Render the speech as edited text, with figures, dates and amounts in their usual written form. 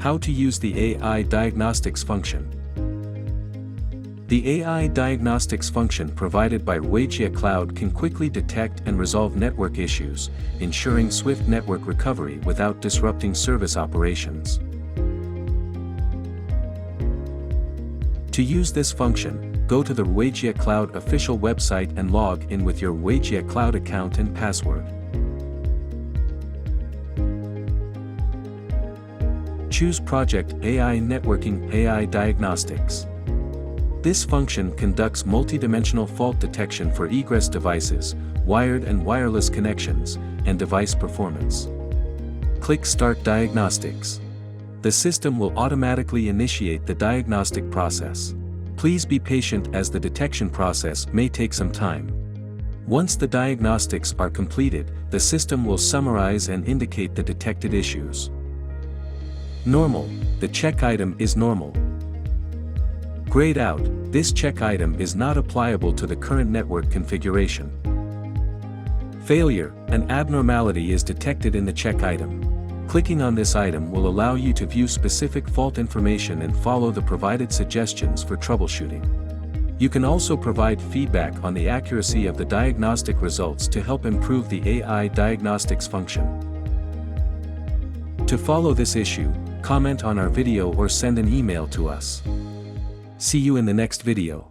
How to use the AI Diagnostics Function. The AI Diagnostics Function provided by Use AI Cloud can quickly detect and resolve network issues, ensuring swift network recovery without disrupting service operations. To use this function, go to the Use AI Cloud official website and log in with your Use AI Cloud account and password. Choose Project AI Networking AI Diagnostics. This function conducts multidimensional fault detection for egress devices, wired and wireless connections, and device performance. Click Start Diagnostics. The system will automatically initiate the diagnostic process. Please be patient as the detection process may take some time. Once the diagnostics are completed, the system will summarize and indicate the detected issues. Normal, the check item is normal. Grayed out, this check item is not applicable to the current network configuration. Failure, an abnormality is detected in the check item. Clicking on this item will allow you to view specific fault information and follow the provided suggestions for troubleshooting. You can also provide feedback on the accuracy of the diagnostic results to help improve the AI diagnostics function. To follow this issue, comment on our video or send an email to us. See you in the next video.